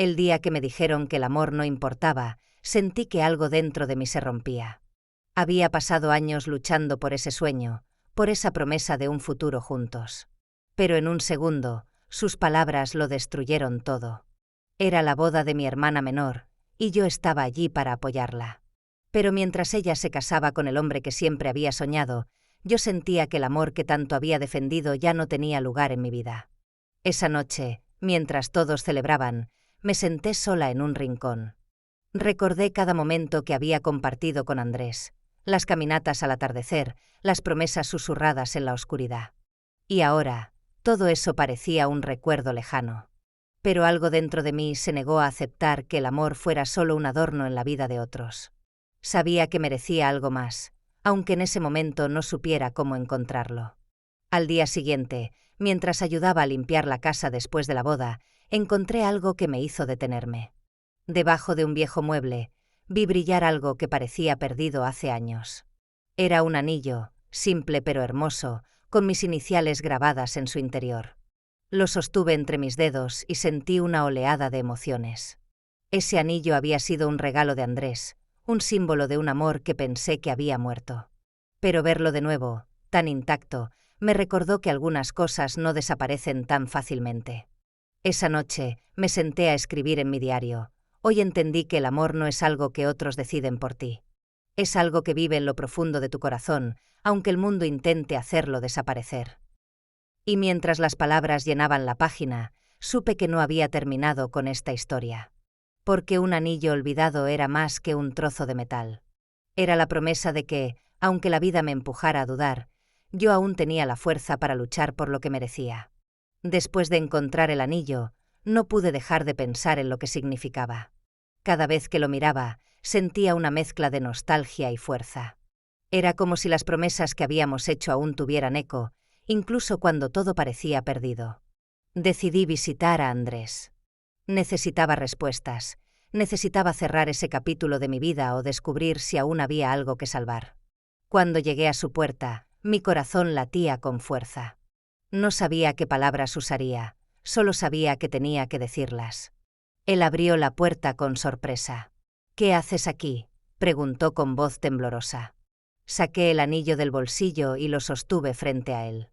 El día que me dijeron que el amor no importaba, sentí que algo dentro de mí se rompía. Había pasado años luchando por ese sueño, por esa promesa de un futuro juntos. Pero en un segundo, sus palabras lo destruyeron todo. Era la boda de mi hermana menor, y yo estaba allí para apoyarla. Pero mientras ella se casaba con el hombre que siempre había soñado, yo sentía que el amor que tanto había defendido ya no tenía lugar en mi vida. Esa noche, mientras todos celebraban, me senté sola en un rincón. Recordé cada momento que había compartido con Andrés, las caminatas al atardecer, las promesas susurradas en la oscuridad. Y ahora, todo eso parecía un recuerdo lejano. Pero algo dentro de mí se negó a aceptar que el amor fuera solo un adorno en la vida de otros. Sabía que merecía algo más, aunque en ese momento no supiera cómo encontrarlo. Al día siguiente, mientras ayudaba a limpiar la casa después de la boda, encontré algo que me hizo detenerme. Debajo de un viejo mueble, vi brillar algo que parecía perdido hace años. Era un anillo, simple pero hermoso, con mis iniciales grabadas en su interior. Lo sostuve entre mis dedos y sentí una oleada de emociones. Ese anillo había sido un regalo de Andrés, un símbolo de un amor que pensé que había muerto. Pero verlo de nuevo, tan intacto, me recordó que algunas cosas no desaparecen tan fácilmente. Esa noche, me senté a escribir en mi diario. Hoy entendí que el amor no es algo que otros deciden por ti. Es algo que vive en lo profundo de tu corazón, aunque el mundo intente hacerlo desaparecer. Y mientras las palabras llenaban la página, supe que no había terminado con esta historia. Porque un anillo olvidado era más que un trozo de metal. Era la promesa de que, aunque la vida me empujara a dudar, yo aún tenía la fuerza para luchar por lo que merecía. Después de encontrar el anillo, no pude dejar de pensar en lo que significaba. Cada vez que lo miraba, sentía una mezcla de nostalgia y fuerza. Era como si las promesas que habíamos hecho aún tuvieran eco, incluso cuando todo parecía perdido. Decidí visitar a Andrés. Necesitaba respuestas. Necesitaba cerrar ese capítulo de mi vida o descubrir si aún había algo que salvar. Cuando llegué a su puerta, mi corazón latía con fuerza. No sabía qué palabras usaría, solo sabía que tenía que decirlas. Él abrió la puerta con sorpresa. «¿Qué haces aquí?», preguntó con voz temblorosa. Saqué el anillo del bolsillo y lo sostuve frente a él.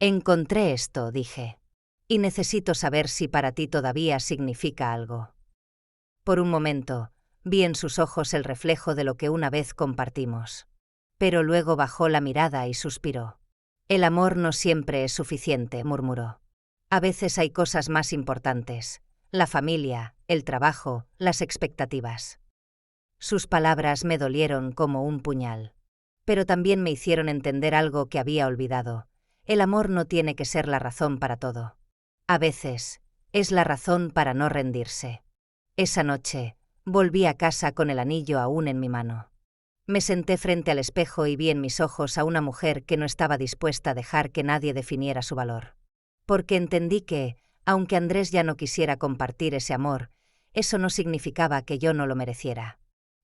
«Encontré esto», dije. «Y necesito saber si para ti todavía significa algo». Por un momento, vi en sus ojos el reflejo de lo que una vez compartimos. Pero luego bajó la mirada y suspiró. «El amor no siempre es suficiente», murmuró. «A veces hay cosas más importantes. La familia, el trabajo, las expectativas». Sus palabras me dolieron como un puñal. Pero también me hicieron entender algo que había olvidado. El amor no tiene que ser la razón para todo. A veces, es la razón para no rendirse. Esa noche, volví a casa con el anillo aún en mi mano. Me senté frente al espejo y vi en mis ojos a una mujer que no estaba dispuesta a dejar que nadie definiera su valor. Porque entendí que, aunque Andrés ya no quisiera compartir ese amor, eso no significaba que yo no lo mereciera.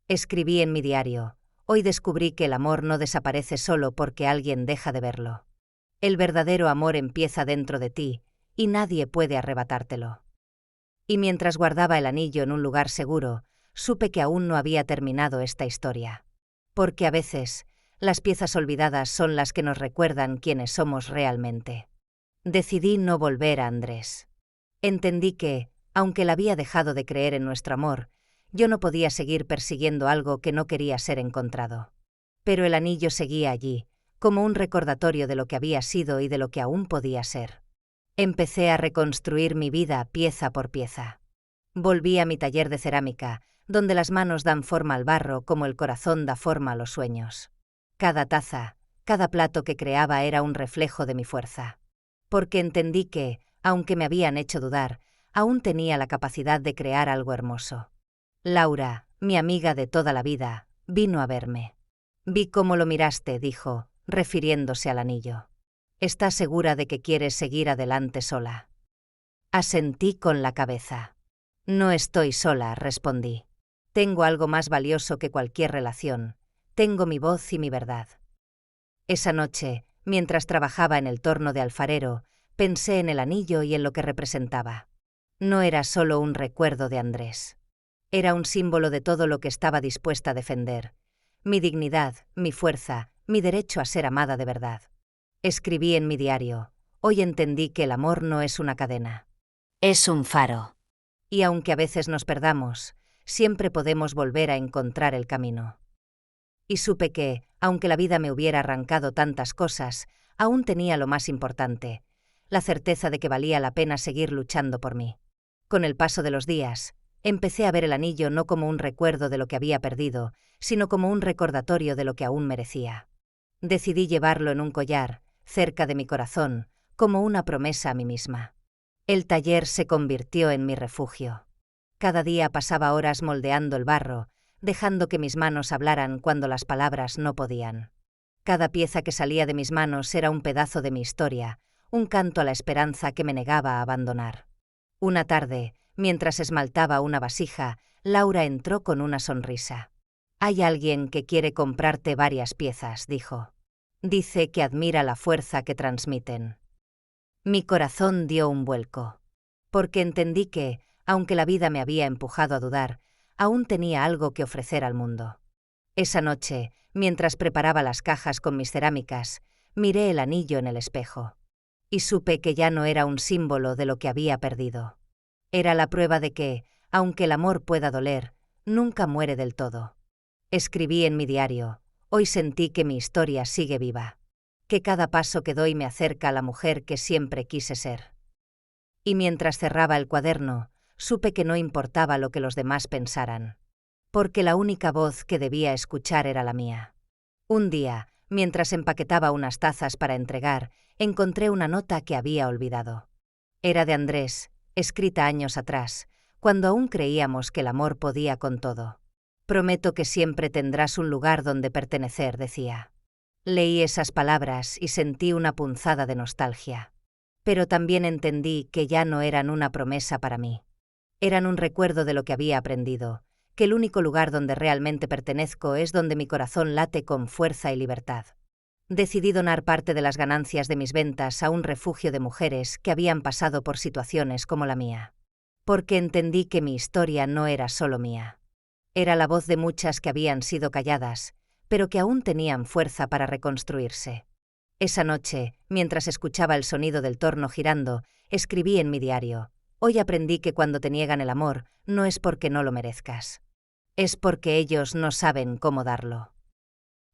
Escribí en mi diario: «Hoy descubrí que el amor no desaparece solo porque alguien deja de verlo. El verdadero amor empieza dentro de ti, y nadie puede arrebatártelo». Y mientras guardaba el anillo en un lugar seguro, supe que aún no había terminado esta historia. Porque a veces, las piezas olvidadas son las que nos recuerdan quiénes somos realmente. Decidí no volver a Andrés. Entendí que, aunque él había dejado de creer en nuestro amor, yo no podía seguir persiguiendo algo que no quería ser encontrado. Pero el anillo seguía allí, como un recordatorio de lo que había sido y de lo que aún podía ser. Empecé a reconstruir mi vida pieza por pieza. Volví a mi taller de cerámica, donde las manos dan forma al barro como el corazón da forma a los sueños. Cada taza, cada plato que creaba era un reflejo de mi fuerza. Porque entendí que, aunque me habían hecho dudar, aún tenía la capacidad de crear algo hermoso. Laura, mi amiga de toda la vida, vino a verme. «Vi cómo lo miraste», dijo, refiriéndose al anillo. «¿Estás segura de que quieres seguir adelante sola?». Asentí con la cabeza. «No estoy sola», respondí. «Tengo algo más valioso que cualquier relación. Tengo mi voz y mi verdad». Esa noche, mientras trabajaba en el torno de alfarero, pensé en el anillo y en lo que representaba. No era solo un recuerdo de Andrés. Era un símbolo de todo lo que estaba dispuesta a defender. Mi dignidad, mi fuerza, mi derecho a ser amada de verdad. Escribí en mi diario: hoy entendí que el amor no es una cadena. Es un faro. Y aunque a veces nos perdamos, siempre podemos volver a encontrar el camino. Y supe que, aunque la vida me hubiera arrancado tantas cosas, aún tenía lo más importante: la certeza de que valía la pena seguir luchando por mí. Con el paso de los días, empecé a ver el anillo no como un recuerdo de lo que había perdido, sino como un recordatorio de lo que aún merecía. Decidí llevarlo en un collar, cerca de mi corazón, como una promesa a mí misma. El taller se convirtió en mi refugio. Cada día pasaba horas moldeando el barro, dejando que mis manos hablaran cuando las palabras no podían. Cada pieza que salía de mis manos era un pedazo de mi historia, un canto a la esperanza que me negaba a abandonar. Una tarde, mientras esmaltaba una vasija, Laura entró con una sonrisa. «Hay alguien que quiere comprarte varias piezas», dijo. «Dice que admira la fuerza que transmiten». Mi corazón dio un vuelco, porque entendí que, aunque la vida me había empujado a dudar, aún tenía algo que ofrecer al mundo. Esa noche, mientras preparaba las cajas con mis cerámicas, miré el anillo en el espejo. Y supe que ya no era un símbolo de lo que había perdido. Era la prueba de que, aunque el amor pueda doler, nunca muere del todo. Escribí en mi diario: hoy sentí que mi historia sigue viva, que cada paso que doy me acerca a la mujer que siempre quise ser. Y mientras cerraba el cuaderno, supe que no importaba lo que los demás pensaran, porque la única voz que debía escuchar era la mía. Un día, mientras empaquetaba unas tazas para entregar, encontré una nota que había olvidado. Era de Andrés, escrita años atrás, cuando aún creíamos que el amor podía con todo. «Prometo que siempre tendrás un lugar donde pertenecer», decía. Leí esas palabras y sentí una punzada de nostalgia. Pero también entendí que ya no eran una promesa para mí. Eran un recuerdo de lo que había aprendido, que el único lugar donde realmente pertenezco es donde mi corazón late con fuerza y libertad. Decidí donar parte de las ganancias de mis ventas a un refugio de mujeres que habían pasado por situaciones como la mía. Porque entendí que mi historia no era solo mía. Era la voz de muchas que habían sido calladas, pero que aún tenían fuerza para reconstruirse. Esa noche, mientras escuchaba el sonido del torno girando, escribí en mi diario: hoy aprendí que cuando te niegan el amor, no es porque no lo merezcas. Es porque ellos no saben cómo darlo.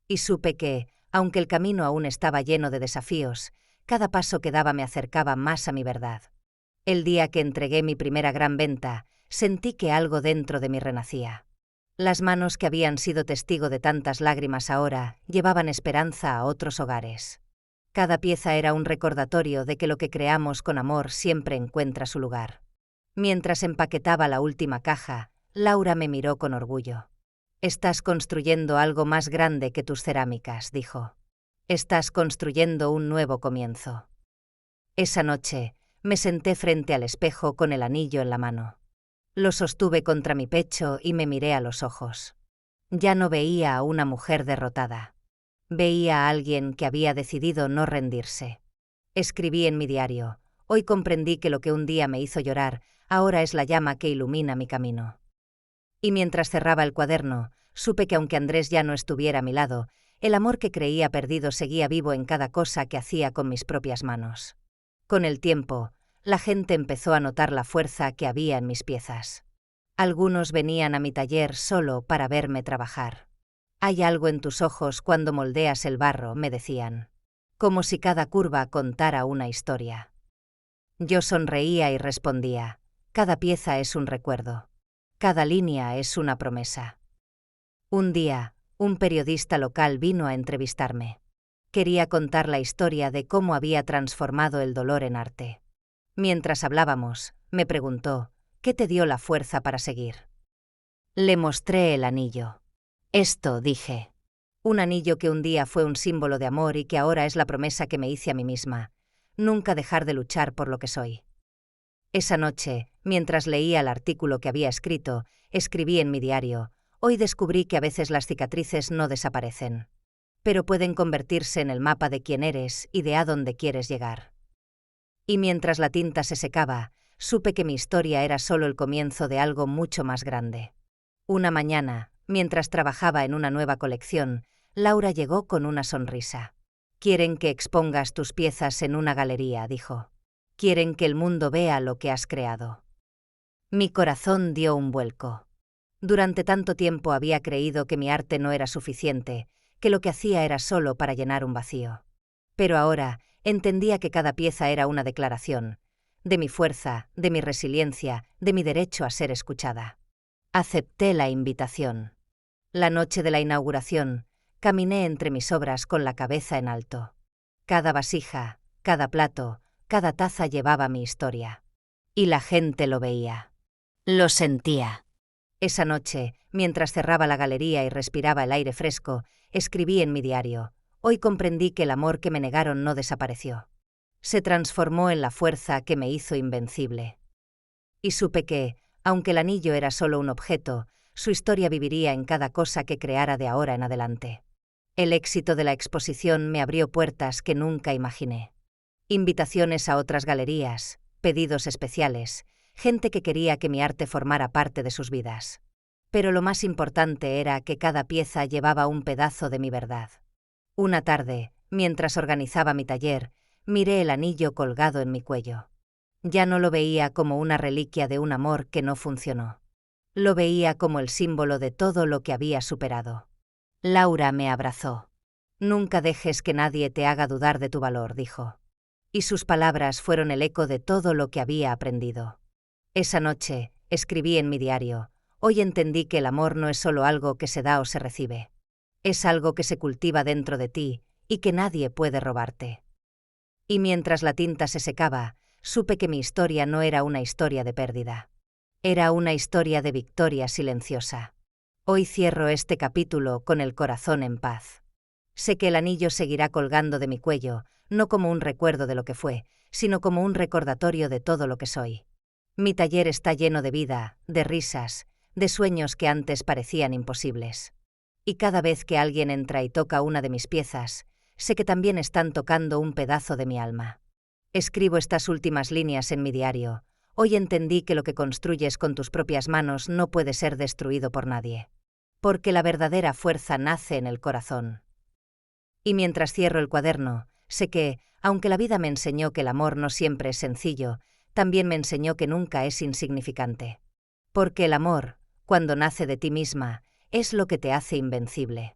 Y supe que, aunque el camino aún estaba lleno de desafíos, cada paso que daba me acercaba más a mi verdad. El día que entregué mi primera gran venta, sentí que algo dentro de mí renacía. Las manos que habían sido testigo de tantas lágrimas ahora llevaban esperanza a otros hogares. Cada pieza era un recordatorio de que lo que creamos con amor siempre encuentra su lugar. Mientras empaquetaba la última caja, Laura me miró con orgullo. «Estás construyendo algo más grande que tus cerámicas», dijo. «Estás construyendo un nuevo comienzo». Esa noche, me senté frente al espejo con el anillo en la mano. Lo sostuve contra mi pecho y me miré a los ojos. Ya no veía a una mujer derrotada. Veía a alguien que había decidido no rendirse. Escribí en mi diario: hoy comprendí que lo que un día me hizo llorar, ahora es la llama que ilumina mi camino. Y mientras cerraba el cuaderno, supe que aunque Andrés ya no estuviera a mi lado, el amor que creía perdido seguía vivo en cada cosa que hacía con mis propias manos. Con el tiempo, la gente empezó a notar la fuerza que había en mis piezas. Algunos venían a mi taller solo para verme trabajar. «Hay algo en tus ojos cuando moldeas el barro», me decían. Como si cada curva contara una historia. Yo sonreía y respondía: «Cada pieza es un recuerdo. Cada línea es una promesa». Un día, un periodista local vino a entrevistarme. Quería contar la historia de cómo había transformado el dolor en arte. Mientras hablábamos, me preguntó: «¿Qué te dio la fuerza para seguir?». Le mostré el anillo. «Esto», dije. «Un anillo que un día fue un símbolo de amor y que ahora es la promesa que me hice a mí misma: nunca dejar de luchar por lo que soy». Esa noche, mientras leía el artículo que había escrito, escribí en mi diario: hoy descubrí que a veces las cicatrices no desaparecen, pero pueden convertirse en el mapa de quién eres y de a dónde quieres llegar. Y mientras la tinta se secaba, supe que mi historia era solo el comienzo de algo mucho más grande. Una mañana, mientras trabajaba en una nueva colección, Laura llegó con una sonrisa. «Quieren que expongas tus piezas en una galería», dijo. «Quieren que el mundo vea lo que has creado». Mi corazón dio un vuelco. Durante tanto tiempo había creído que mi arte no era suficiente, que lo que hacía era solo para llenar un vacío. Pero ahora entendía que cada pieza era una declaración, de mi fuerza, de mi resiliencia, de mi derecho a ser escuchada. Acepté la invitación. La noche de la inauguración, caminé entre mis obras con la cabeza en alto. Cada vasija, cada plato, cada taza llevaba mi historia. Y la gente lo veía. Lo sentía. Esa noche, mientras cerraba la galería y respiraba el aire fresco, escribí en mi diario: «Hoy comprendí que el amor que me negaron no desapareció. Se transformó en la fuerza que me hizo invencible». Y supe que, aunque el anillo era solo un objeto, su historia viviría en cada cosa que creara de ahora en adelante. El éxito de la exposición me abrió puertas que nunca imaginé. Invitaciones a otras galerías, pedidos especiales, gente que quería que mi arte formara parte de sus vidas. Pero lo más importante era que cada pieza llevaba un pedazo de mi verdad. Una tarde, mientras organizaba mi taller, miré el anillo colgado en mi cuello. Ya no lo veía como una reliquia de un amor que no funcionó. Lo veía como el símbolo de todo lo que había superado. Laura me abrazó. «Nunca dejes que nadie te haga dudar de tu valor», dijo. Y sus palabras fueron el eco de todo lo que había aprendido. Esa noche, escribí en mi diario: «Hoy entendí que el amor no es solo algo que se da o se recibe. Es algo que se cultiva dentro de ti y que nadie puede robarte». Y mientras la tinta se secaba, supe que mi historia no era una historia de pérdida. Era una historia de victoria silenciosa. Hoy cierro este capítulo con el corazón en paz. Sé que el anillo seguirá colgando de mi cuello, no como un recuerdo de lo que fue, sino como un recordatorio de todo lo que soy. Mi taller está lleno de vida, de risas, de sueños que antes parecían imposibles. Y cada vez que alguien entra y toca una de mis piezas, sé que también están tocando un pedazo de mi alma. Escribo estas últimas líneas en mi diario: «Hoy entendí que lo que construyes con tus propias manos no puede ser destruido por nadie. Porque la verdadera fuerza nace en el corazón». Y mientras cierro el cuaderno, sé que, aunque la vida me enseñó que el amor no siempre es sencillo, también me enseñó que nunca es insignificante. Porque el amor, cuando nace de ti misma, es lo que te hace invencible.